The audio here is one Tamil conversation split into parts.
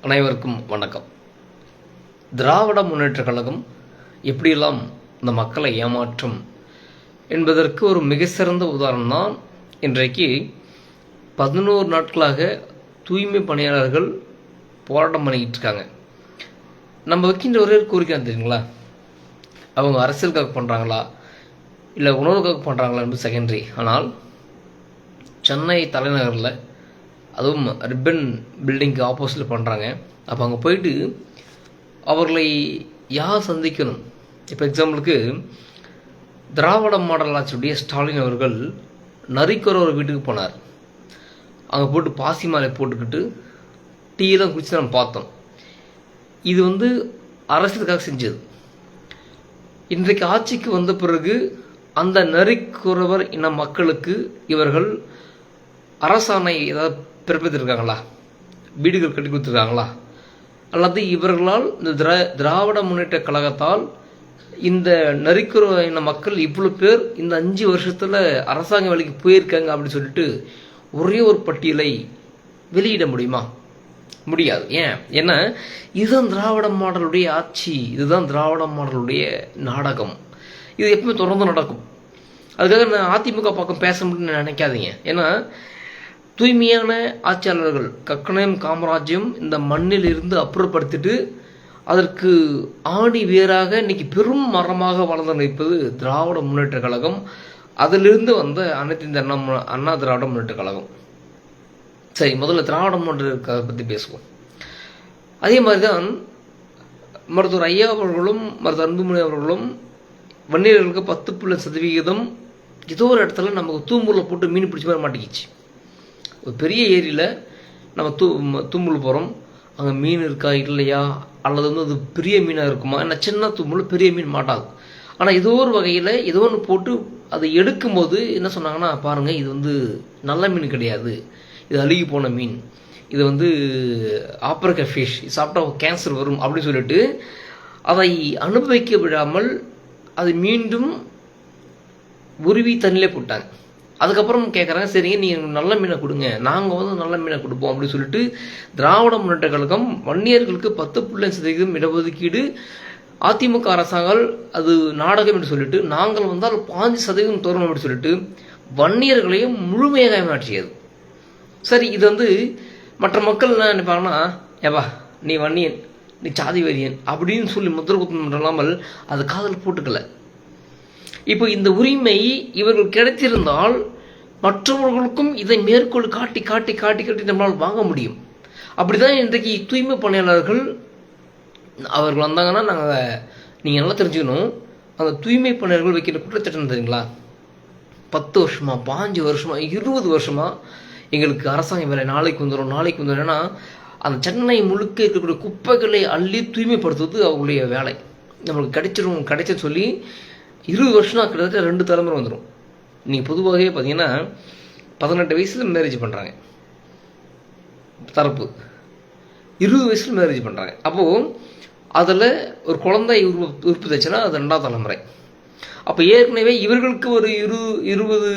அனைவருக்கும் வணக்கம். திராவிட முன்னேற்றக் கழகம் எப்படியெல்லாம் இந்த மக்களை ஏமாற்றும் என்பதற்கு ஒரு மிக சிறந்த உதாரணம் தான் இன்றைக்கு 11 நாட்களாக தூய்மை பணியாளர்கள் போராட்டம் பண்ணிக்கிட்டு இருக்காங்க. நம்ம வைக்கின்ற ஒரே கோரிக்கை தெரியுங்களா, அவங்க அரசியலுக்காக பண்ணுறாங்களா இல்லை உணவுக்காக பண்ணுறாங்களா என்பது செகண்டரி. ஆனால் சென்னை தலைநகரில் அதுவும் ரிப்பன் பில்டிங்க்கு ஆப்போசிட்டில் பண்ணுறாங்க. அப்போ அங்கே போயிட்டு அவர்களை யார் சந்திக்கணும்? இப்போ எக்ஸாம்பிளுக்கு திராவிட மாடல் ஆட்சியுடைய ஸ்டாலின் அவர்கள் நரிக்குற ஒரு வீட்டுக்கு போனார். அங்கே போட்டு பாசி மாலை போட்டுக்கிட்டு டீயெல்லாம் குடிச்சு நம்ம பார்த்தோம். இது அரசியலுக்காக செஞ்சது. இன்றைக்கு ஆட்சிக்கு வந்த பிறகு அந்த நரிக்குறவர் இன மக்களுக்கு இவர்கள் அரசாணை ஏதாவது பிறப்பித்திருக்காங்களா, வீடுகள் கட்டி கொடுத்துருக்காங்களா, அல்லது இவர்களால் இந்த திராவிட முன்னேற்ற கழகத்தால் இந்த நரிக்குற இன மக்கள் இவ்வளோ பேர் இந்த 5 வருஷத்தில் அரசாங்க வேலைக்கு போயிருக்காங்க அப்படின்னு சொல்லிட்டு ஒரே ஒரு பட்டியலை வெளியிட முடியுமா? முடியாது. ஏன்னா இதுதான் திராவிட மாடலுடைய ஆட்சி, இதுதான் திராவிட மாடலுடைய நாடகம். இது எப்பவுமே தொடர்ந்து நடக்கும். அதுக்காக நான் அதிமுக பக்கம் பேச முடியும்னு நினைக்காதீங்க. ஏன்னா தூய்மையான ஆட்சியாளர்கள் கக்கனையும் காமராஜையும் இந்த மண்ணில் இருந்து அப்புறப்படுத்திட்டு அதற்கு ஆணி வேராக இன்னைக்கு பெரும் மரமாக வளர்ந்து நிற்பது திராவிட முன்னேற்ற கழகம். அதிலிருந்து வந்த அனைத்து இந்த அண்ணா திராவிட முன்னேற்ற கழகம். சரி, முதல்ல திராவிட முன்னேற்ற கழகத்தை பற்றி பேசுவோம். அதே மாதிரி தான் மருத்துவர் ஐயா அவர்களும் மருத்துவர் அன்புமணி அவர்களும் வன்னியர்களுக்கு 10% ஏதோ ஒரு இடத்துல நமக்கு தூம்பூரில் போட்டு மீன் பிடிச்ச மாதிரி மாட்டிக்கிச்சு. ஒரு பெரிய ஏரியில் நம்ம தூம்புல் போகிறோம், அங்கே மீன் இருக்கா இல்லையா, அல்லது அது பெரிய மீனாக இருக்குமா? ஏன்னா சின்ன தூம்புல் பெரிய மீன் மாட்டாது. ஆனால் ஏதோ ஒரு வகையில் ஏதோ ஒன்று போட்டு அதை எடுக்கும்போது என்ன சொன்னாங்கன்னா, பாருங்கள் இது நல்ல மீன் கிடையாது, இது அழுகி போன மீன், இது ஆப்ரிக்கா ஃபிஷ், இது சாப்பிட்டா கேன்சர் வரும் அப்படின்னு சொல்லிட்டு அதை அனுபவிக்க விடாமல் அதை மீண்டும் உருவி தண்ணிலே போட்டாங்க. அதுக்கப்புறம் கேட்குறாங்க, சரிங்க நீங்கள் நல்ல மீனை கொடுங்க, நாங்கள் நல்ல மீனை கொடுப்போம் அப்படின்னு சொல்லிட்டு திராவிட முன்னேற்ற கழகம் வன்னியர்களுக்கு 10% இடஒதுக்கீடு, அதிமுக அரசாங்கம் அது நாடகம் என்று சொல்லிட்டு நாங்கள் வந்தால் 5% தரும் அப்படின்னு சொல்லிட்டு வன்னியர்களையும் முழுமையாக ஏமாற்றியது. சரி, இது மற்ற மக்கள் என்ன நினைப்பாங்கன்னா, ஏவா நீ வன்னியன், நீ சாதி வெறியன் அப்படின்னு சொல்லி முத்திர குத்தம் இல்லாமல் அது காதல் போட்டுக்கல. இப்போ இந்த உரிமை இவர்கள் கிடைத்திருந்தால் மற்றவர்களுக்கும் இதை மேற்கோள் காட்டி காட்டி காட்டி காட்டி நம்மளால் வாங்க முடியும். அப்படிதான் இன்றைக்கு தூய்மை பணியாளர்கள் அவர்கள் வந்தாங்கன்னா நீங்கள் நல்லா தெரிஞ்சுக்கணும், அந்த தூய்மை பணியாளர்கள் வைக்கிற குற்றச்சாட்டு தெரியுங்களா, 10 வருஷமா 5 வருஷமா 20 வருஷமா எங்களுக்கு அரசாங்க வேலை நாளைக்கு வந்துடும். ஏன்னா அந்த சென்னை முழுக்க இருக்கக்கூடிய குப்பைகளை அள்ளி தூய்மைப்படுத்துவது அவங்களுடைய வேலை. நம்மளுக்கு கிடைச்சன்னு சொல்லி 20 வருஷம் கிட்டத்தட்ட 2 தலைமுறை வந்துடும். நீங்கள் பொதுவாகவே பார்த்தீங்கன்னா 18 வயசில் மேரேஜ் பண்ணுறாங்க தரப்பு, 20 வயசில் மேரேஜ் பண்ணுறாங்க. அப்போது அதில் ஒரு குழந்தை உறுப்பு தச்சுன்னா அது 2ஆம் தலைமுறை. அப்போ ஏற்கனவே இவர்களுக்கு ஒரு 20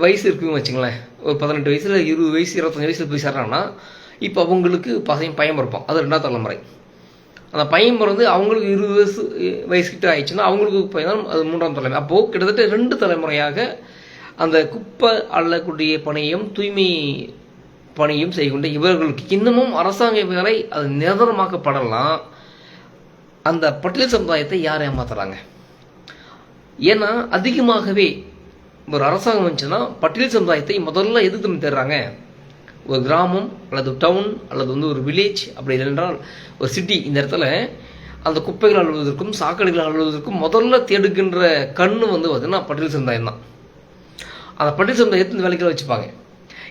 வயசு இருக்குன்னு வச்சுங்களேன், ஒரு 18 வயசில் 20 வயசு 25 வயசில் போய் சேர்றாங்கன்னா இப்போ அவங்களுக்கு பையன் பிறப்பான், அது 2ஆம் தலைமுறை. அந்த பையன் பிறந்து அவங்களுக்கு 20 வயசுக்கிட்ட ஆயிடுச்சுன்னா அவங்களுக்கு பையன் அது 3ஆம் தலைமுறை. அப்போது கிட்டத்தட்ட 2 தலைமுறையாக அந்த குப்பை அள்ளக்கூடிய பணியும் தூய்மை பணியும் செய்கின்ற இவர்களுக்கு இன்னமும் அரசாங்க வேலை அது நிரந்தரமாக்கப்படலாம். அந்த பட்டியல் சமுதாயத்தை யார் ஏமாத்துறாங்க? ஏன்னா அதிகமாகவே ஒரு அரசாங்கம் வந்துச்சுன்னா பட்டியல் சமுதாயத்தை முதல்ல எதுக்கு தேடுறாங்க? ஒரு கிராமம் அல்லது டவுன் அல்லது ஒரு வில்லேஜ், அப்படி இல்லைன்றால் ஒரு சிட்டி, இந்த இடத்துல அந்த குப்பைகள் அழுவதற்கும் சாக்கடைகள் அழுவதற்கும் முதல்ல தேடுகின்ற கண்ணு பார்த்தீங்கன்னா பட்டியல் சமுதாயம் தான். அந்த பட்டியல் சமுதாயத்தை வேலைகளை வச்சுப்பாங்க.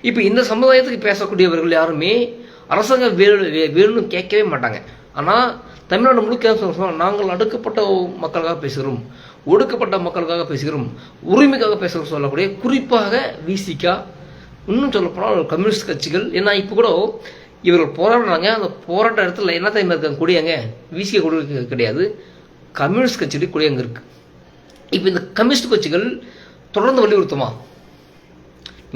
இப்போ இந்த சமுதாயத்துக்கு பேசக்கூடியவர்கள் யாருமே அரசாங்கம் வேணும்னு கேட்கவே மாட்டாங்க. ஆனால் தமிழ்நாடு முழுக்க நாங்கள் அடுக்கப்பட்ட மக்களுக்காக பேசுகிறோம், ஒடுக்கப்பட்ட மக்களுக்காக பேசுகிறோம், உரிமைக்காக பேசுகிறோம் சொல்லக்கூடிய குறிப்பாக விசிகா, இன்னும் சொல்லப்போனால் கம்யூனிஸ்ட் கட்சிகள். ஏன்னா இப்போ கூட இவர்கள் போராடுறாங்க, அந்த போராட்ட இடத்துல என்ன டைம் இருக்காங்க, கொடியாங்க விசிக கொடி கிடையாது, கம்யூனிஸ்ட் கட்சியுடைய கொடி அங்கே இருக்குது. இப்போ இந்த கம்யூனிஸ்ட் கட்சிகள் தொடர்ந்து வலியுறுத்துமா?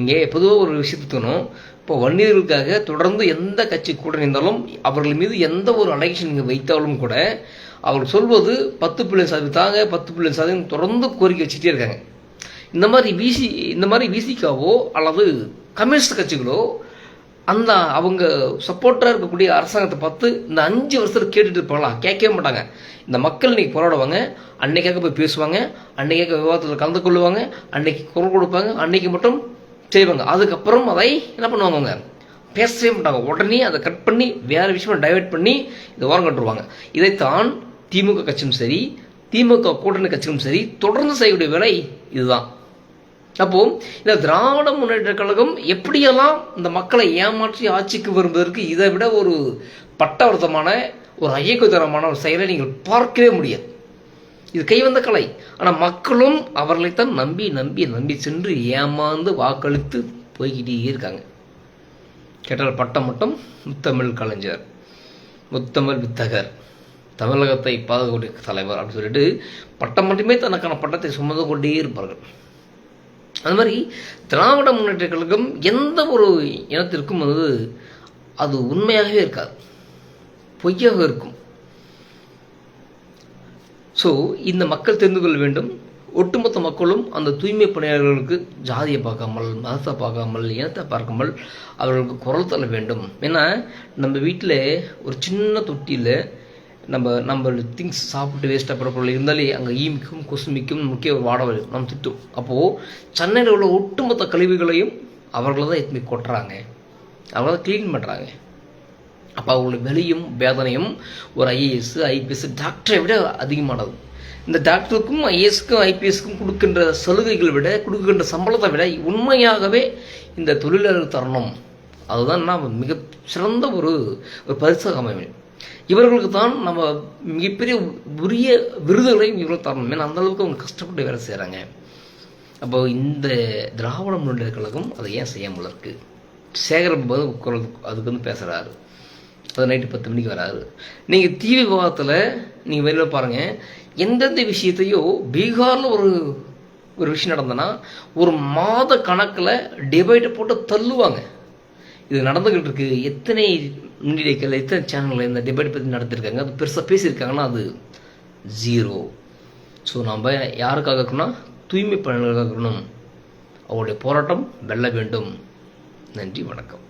இங்கே பொதுவாக ஒரு விஷயத்துக்கணும், இப்போ வன்னியர்களுக்காக தொடர்ந்து எந்த கட்சி கூட இருந்தாலும் அவர்கள் மீது எந்த ஒரு அலெக்ஷன் நீங்கள் வைத்தாலும் கூட அவர் சொல்வது 10% தாங்க 10% தொடர்ந்து கோரிக்கை வச்சுட்டே இருக்காங்க. இந்த மாதிரி விசிகாவோ அல்லது கம்யூனிஸ்ட் கட்சிகளோ அந்த அவங்க சப்போர்ட்டராக இருக்கக்கூடிய அரசாங்கத்தை பார்த்து இந்த 5 வருஷத்தில் கேட்டுட்டு இருப்பாங்களா? கேட்கவே மாட்டாங்க. இந்த மக்கள் இன்னைக்கு போராடுவாங்க, அன்னைக்காக போய் பேசுவாங்க, அன்னைக்காக விவாதத்தில் கலந்து கொள்ளுவாங்க, அன்னைக்கு குரல் கொடுப்பாங்க, அன்னைக்கு மட்டும் செய்வாங்க. அதுக்கப்புறம் அதை என்ன பண்ணுவாங்க? பேசவே மாட்டாங்க. உடனே அதை கட் பண்ணி வேற விஷயமா டைவெர்ட் பண்ணி இதை ஓரம் கட்டுருவாங்க. இதைத்தான் திமுக கட்சியும் சரி, திமுக கூட்டணி கட்சியும் சரி தொடர்ந்து செய்யக்கூடிய வேலை இதுதான். அப்போ இந்த திராவிட முன்னேற்ற கழகம் எப்படியெல்லாம் இந்த மக்களை ஏமாற்றி ஆட்சிக்கு வருவதற்கு இதை விட ஒரு பட்டவர்த்தமான ஒரு ஐயக்குத்தரமான ஒரு செயலை நீங்கள் பார்க்கவே முடியாது. இது கைவந்த கலை. ஆனால் மக்களும் அவர்களைத்தான் நம்பி நம்பி நம்பி சென்று ஏமாந்து வாக்களித்து போய்கிட்டே இருக்காங்க. கேட்டால் பட்டம் மட்டும் முத்தமிழ் கலைஞர், முத்தமிழ் வித்தகர், தமிழகத்தை பாதுகாக்கூடிய தலைவர் அப்படின்னு சொல்லிட்டு பட்டம் மட்டுமே தனக்கான பட்டத்தை சுமந்து கொண்டே இருப்பார்கள். அது மாதிரி திராவிட முன்னேற்ற கழகம் எந்த ஒரு இனத்திற்கும் அது உண்மையாகவே இருக்காது, பொய்யாக இருக்கும். ஸோ இந்த மக்கள் தெரிந்து கொள்ள வேண்டும். ஒட்டுமொத்த மக்களும் அந்த தூய்மை பணியாளர்களுக்கு ஜாதியை பார்க்காமல், மதத்தை பார்க்காமல், இனத்தை பார்க்காமல் அவர்களுக்கு குரல் தர வேண்டும். ஏன்னா நம்ம வீட்டில் ஒரு சின்ன தொட்டியில் நம்ம திங்ஸ் சாப்பிட்டு வேஸ்ட்டாக போகிற பொருள் இருந்தாலே அங்கே ஈமிக்கும் கொசுமிக்கும் முக்கிய வாட நம்ம திட்டும். அப்போது சென்னையில் உள்ள ஒட்டுமொத்த கழிவுகளையும் அவர்களை தான் எத்தனை கொட்டுறாங்க, அவங்கள தான் க்ளீன் பண்ணுறாங்க. அப்போ அவங்களுக்கு வெளியும் வேதனையும் ஒரு ஐஏஎஸ் ஐபிஎஸ் டாக்டரை விட அதிகமானது. இந்த டாக்டருக்கும் ஐஏஎஸ்க்கும் ஐபிஎஸ்க்கும் கொடுக்கின்ற சலுகைகளை விட, கொடுக்கின்ற சம்பளத்தை விட உண்மையாகவே இந்த தொழிலாளர் தரணும். அதுதான் நாம் மிக சிறந்த ஒரு பரிசாக அமையும். இவர்களுக்கு தான் நம்ம மிகப்பெரிய உரிய விருதுகளையும் இவர்கள் தரணும். ஏன்னா அந்தளவுக்கு அவங்க கஷ்டப்பட்டு வேலை செய்கிறாங்க. அப்போ இந்த திராவிட முன்னேற்ற கழகம் அதை ஏன் செய்யாமல் இருக்கு? சேகரம் போது அதுக்கு பேசுகிறாரு, அது நைட்டு 10 மணிக்கு வராரு. நீங்கள் டிவி விவாதத்தில் நீங்கள் வெளியில் பாருங்கள், எந்தெந்த விஷயத்தையோ பீகாரில் ஒரு விஷயம் நடந்ததுன்னா ஒரு மாத கணக்கில் டிபேட்டை போட்டு தள்ளுவாங்க. இது நடந்துக்கிட்டு இருக்கு. எத்தனை மீடியாக்கள், எத்தனை சேனல்கள் இந்த டிபேட் பற்றி நடத்திருக்காங்க, அது பெருசாக பேசியிருக்காங்கன்னா அது 0. ஸோ நம்ம யாருக்காக இருக்கணும்னா தூய்மை பணியாளர்களுக்காக இருக்கணும். அவருடைய போராட்டம் வெல்ல வேண்டும். நன்றி, வணக்கம்.